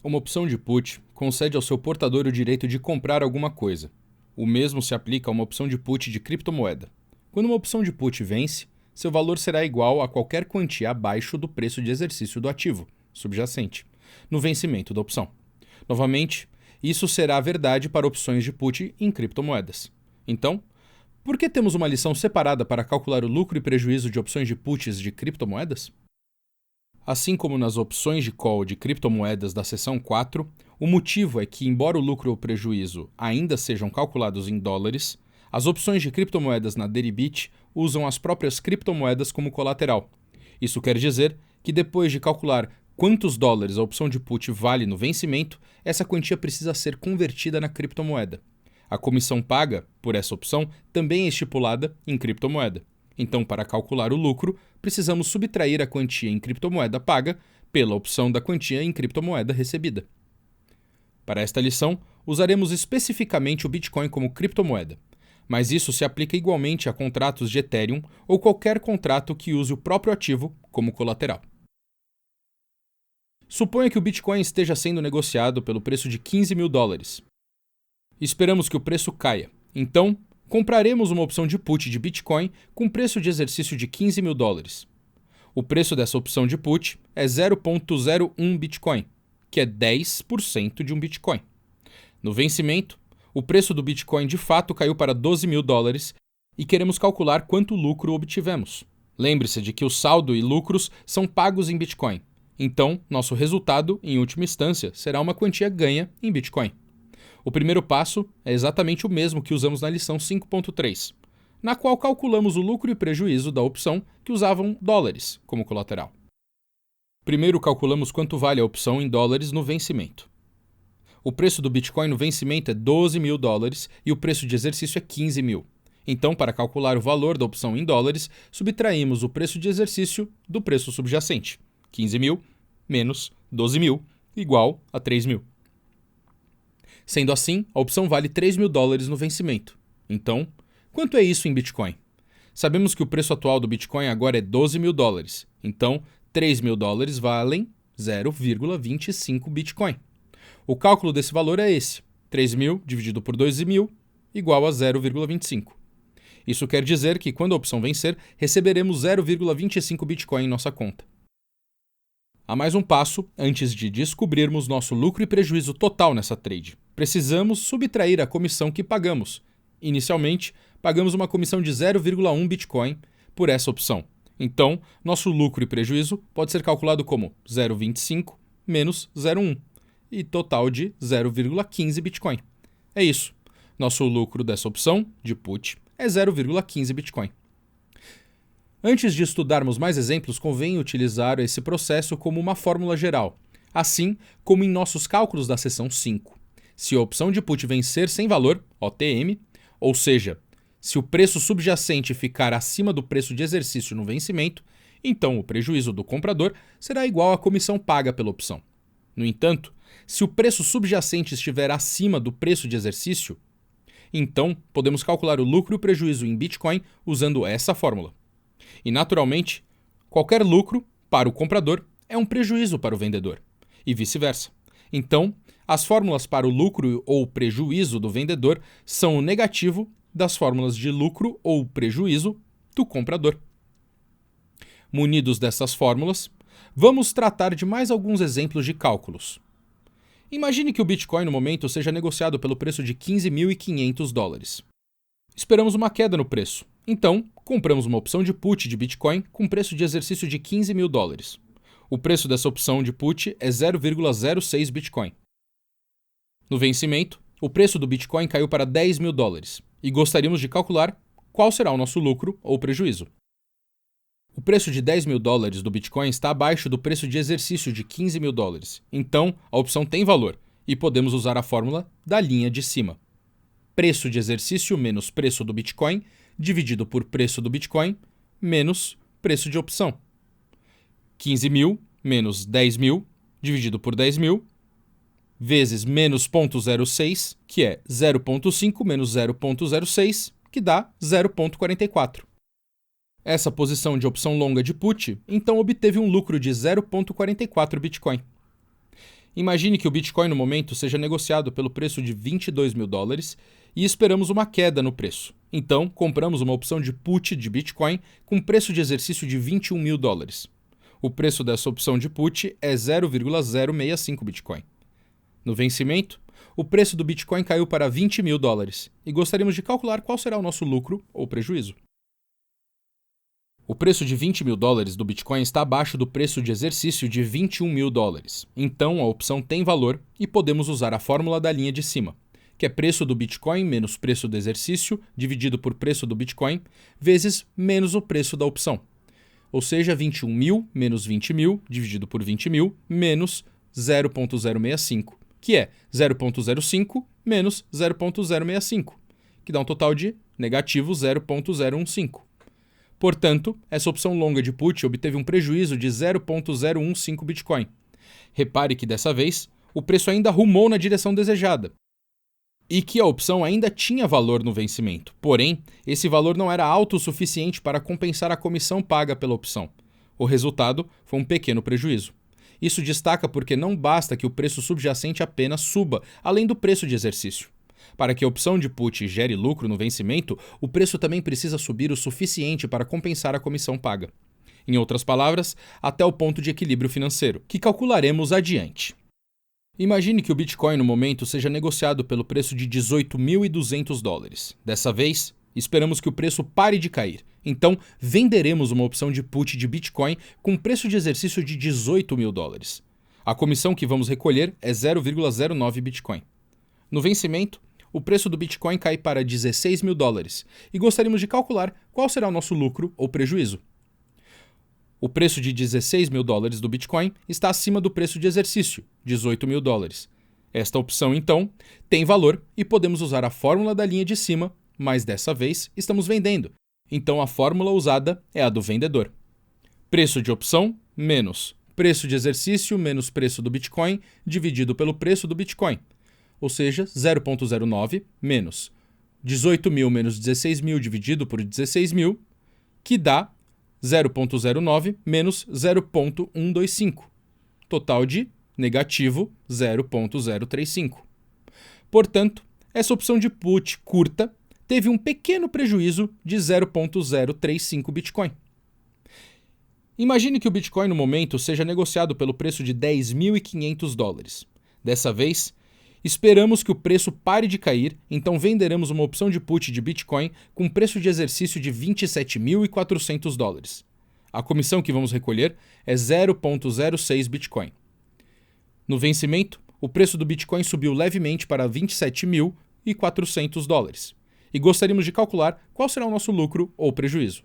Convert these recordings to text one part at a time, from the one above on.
Uma opção de put concede ao seu portador o direito de comprar alguma coisa. O mesmo se aplica a uma opção de put de criptomoeda. Quando uma opção de put vence, seu valor será igual a qualquer quantia abaixo do preço de exercício do ativo subjacente, no vencimento da opção. Novamente, isso será verdade para opções de put em criptomoedas. Então, por que temos uma lição separada para calcular o lucro e prejuízo de opções de puts de criptomoedas? Assim como nas opções de call de criptomoedas da seção 4, o motivo é que, embora o lucro ou prejuízo ainda sejam calculados em dólares, as opções de criptomoedas na Deribit usam as próprias criptomoedas como colateral. Isso quer dizer que depois de calcular quantos dólares a opção de put vale no vencimento, essa quantia precisa ser convertida na criptomoeda. A comissão paga por essa opção também é estipulada em criptomoeda. Então, para calcular o lucro, precisamos subtrair a quantia em criptomoeda paga pela opção da quantia em criptomoeda recebida. Para esta lição, usaremos especificamente o Bitcoin como criptomoeda, mas isso se aplica igualmente a contratos de Ethereum ou qualquer contrato que use o próprio ativo como colateral. Suponha que o Bitcoin esteja sendo negociado pelo preço de $15.000. Esperamos que o preço caia. Então, compraremos uma opção de put de Bitcoin com preço de exercício de $15.000. O preço dessa opção de put é 0,01 Bitcoin, que é 10% de um Bitcoin. No vencimento, o preço do Bitcoin de fato caiu para $12.000 e queremos calcular quanto lucro obtivemos. Lembre-se de que o saldo e lucros são pagos em Bitcoin. Então, nosso resultado, em última instância, será uma quantia ganha em Bitcoin. O primeiro passo é exatamente o mesmo que usamos na lição 5.3, na qual calculamos o lucro e prejuízo da opção que usavam dólares como colateral. Primeiro calculamos quanto vale a opção em dólares no vencimento. O preço do Bitcoin no vencimento é $12.000 e o preço de exercício é $15.000. Então, para calcular o valor da opção em dólares, subtraímos o preço de exercício do preço subjacente. 15.000 menos 12.000 igual a 3.000. Sendo assim, a opção vale $3.000 no vencimento. Então, quanto é isso em Bitcoin? Sabemos que o preço atual do Bitcoin agora é $12.000. Então, $3.000 valem 0,25 Bitcoin. O cálculo desse valor é esse. 3.000 dividido por 12.000 igual a 0,25. Isso quer dizer que, quando a opção vencer, receberemos 0,25 Bitcoin em nossa conta. Há mais um passo antes de descobrirmos nosso lucro e prejuízo total nessa trade. Precisamos subtrair a comissão que pagamos. Inicialmente, pagamos uma comissão de 0,1 Bitcoin por essa opção. Então, nosso lucro e prejuízo pode ser calculado como 0,25 menos 0,1 e total de 0,15 Bitcoin. É isso. Nosso lucro dessa opção de put é 0,15 Bitcoin. Antes de estudarmos mais exemplos, convém utilizar esse processo como uma fórmula geral, assim como em nossos cálculos da seção 5. Se a opção de put vencer sem valor, OTM, ou seja, se o preço subjacente ficar acima do preço de exercício no vencimento, então o prejuízo do comprador será igual à comissão paga pela opção. No entanto, se o preço subjacente estiver acima do preço de exercício, então podemos calcular o lucro e o prejuízo em Bitcoin usando essa fórmula. E, naturalmente, qualquer lucro para o comprador é um prejuízo para o vendedor, e vice-versa. Então, as fórmulas para o lucro ou prejuízo do vendedor são o negativo das fórmulas de lucro ou prejuízo do comprador. Munidos dessas fórmulas, vamos tratar de mais alguns exemplos de cálculos. Imagine que o Bitcoin no momento seja negociado pelo preço de $15.500. Esperamos uma queda no preço. Então, compramos uma opção de put de Bitcoin com preço de exercício de $15.000. O preço dessa opção de put é 0,06 Bitcoin. No vencimento, o preço do Bitcoin caiu para $10.000 e gostaríamos de calcular qual será o nosso lucro ou prejuízo. O preço de $10.000 do Bitcoin está abaixo do preço de exercício de $15.000. Então, a opção tem valor e podemos usar a fórmula da linha de cima. Preço de exercício menos preço do Bitcoin dividido por preço do Bitcoin menos preço de opção. 15.000 menos 10.000 dividido por 10.000 vezes menos 0,06, que é 0,5 menos 0,06, que dá 0,44. Essa posição de opção longa de put, então obteve um lucro de 0,44 Bitcoin. Imagine que o Bitcoin no momento seja negociado pelo preço de 22 mil dólares e esperamos uma queda no preço. Então, compramos uma opção de put de Bitcoin com preço de exercício de 21 mil dólares. O preço dessa opção de put é 0,065 Bitcoin. No vencimento, o preço do Bitcoin caiu para 20 mil dólares e gostaríamos de calcular qual será o nosso lucro ou prejuízo. O preço de 20 mil dólares do Bitcoin está abaixo do preço de exercício de 21 mil dólares. Então, a opção tem valor e podemos usar a fórmula da linha de cima, que é preço do Bitcoin menos preço do exercício dividido por preço do Bitcoin vezes menos o preço da opção. Ou seja, 21 mil menos 20 mil dividido por 20 mil menos 0,065, que é 0,05 menos 0,065, que dá um total de negativo 0,015. Portanto, essa opção longa de put obteve um prejuízo de 0,015 Bitcoin. Repare que dessa vez, o preço ainda rumou na direção desejada e que a opção ainda tinha valor no vencimento. Porém, esse valor não era alto o suficiente para compensar a comissão paga pela opção. O resultado foi um pequeno prejuízo. Isso destaca porque não basta que o preço subjacente apenas suba, além do preço de exercício. Para que a opção de put gere lucro no vencimento, o preço também precisa subir o suficiente para compensar a comissão paga. Em outras palavras, até o ponto de equilíbrio financeiro, que calcularemos adiante. Imagine que o Bitcoin no momento seja negociado pelo preço de 18.200 dólares. Dessa vez, esperamos que o preço pare de cair. Então, venderemos uma opção de put de Bitcoin com preço de exercício de 18 mil dólares. A comissão que vamos recolher é 0,09 Bitcoin. No vencimento, o preço do Bitcoin cai para 16 mil dólares e gostaríamos de calcular qual será o nosso lucro ou prejuízo. O preço de 16 mil dólares do Bitcoin está acima do preço de exercício, 18 mil dólares. Esta opção, então, tem valor e podemos usar a fórmula da linha de cima, mas dessa vez estamos vendendo. Então a fórmula usada é a do vendedor. Preço de opção menos preço de exercício menos preço do Bitcoin dividido pelo preço do Bitcoin. Ou seja, 0,09 menos 18 mil menos 16 mil dividido por 16 mil, que dá 0,09 menos 0,125, total de negativo 0,035. Portanto, essa opção de put curta teve um pequeno prejuízo de 0,035 Bitcoin. Imagine que o Bitcoin no momento seja negociado pelo preço de 10.500 dólares. Dessa vez, esperamos que o preço pare de cair, então venderemos uma opção de put de Bitcoin com preço de exercício de 27.400 dólares. A comissão que vamos recolher é 0,06 Bitcoin. No vencimento, o preço do Bitcoin subiu levemente para 27.400 dólares. E gostaríamos de calcular qual será o nosso lucro ou prejuízo.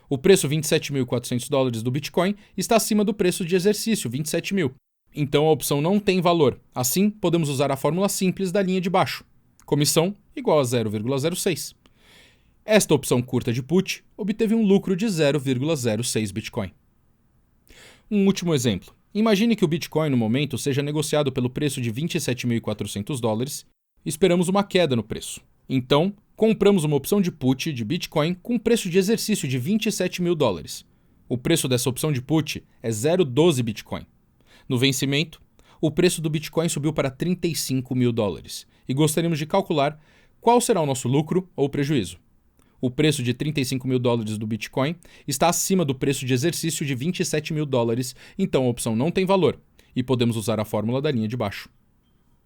O preço 27.400 dólares do Bitcoin está acima do preço de exercício, 27 mil. Então a opção não tem valor. Assim, podemos usar a fórmula simples da linha de baixo. Comissão igual a 0,06. Esta opção curta de put obteve um lucro de 0,06 Bitcoin. Um último exemplo. Imagine que o Bitcoin no momento seja negociado pelo preço de 27.400 dólares e esperamos uma queda no preço. Então, compramos uma opção de put de Bitcoin com preço de exercício de 27 mil dólares. O preço dessa opção de put é 0,12 Bitcoin. No vencimento, o preço do Bitcoin subiu para 35 mil dólares e gostaríamos de calcular qual será o nosso lucro ou prejuízo. O preço de 35 mil dólares do Bitcoin está acima do preço de exercício de 27 mil dólares, então a opção não tem valor e podemos usar a fórmula da linha de baixo.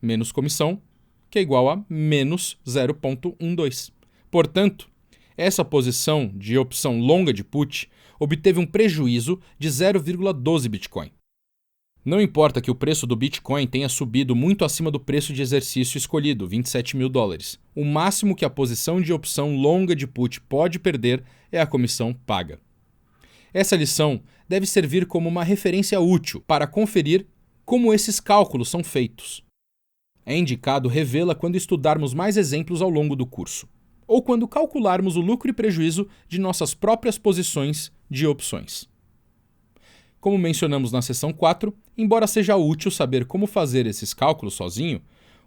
Menos comissão, que é igual a menos 0,12. Portanto, essa posição de opção longa de put obteve um prejuízo de 0,12 Bitcoin. Não importa que o preço do Bitcoin tenha subido muito acima do preço de exercício escolhido, 27 mil dólares. O máximo que a posição de opção longa de put pode perder é a comissão paga. Essa lição deve servir como uma referência útil para conferir como esses cálculos são feitos. É indicado revê-la quando estudarmos mais exemplos ao longo do curso, ou quando calcularmos o lucro e prejuízo de nossas próprias posições de opções. Como mencionamos na seção 4, embora seja útil saber como fazer esses cálculos sozinho,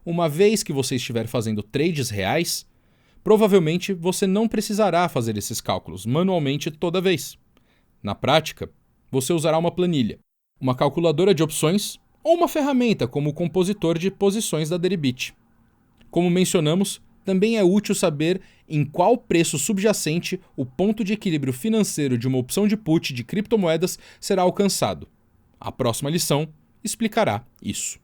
uma vez que você estiver fazendo trades reais, provavelmente você não precisará fazer esses cálculos manualmente toda vez. Na prática, você usará uma planilha, uma calculadora de opções ou uma ferramenta como o compositor de posições da Deribit. Como mencionamos, também é útil saber em qual preço subjacente o ponto de equilíbrio financeiro de uma opção de put de criptomoedas será alcançado. A próxima lição explicará isso.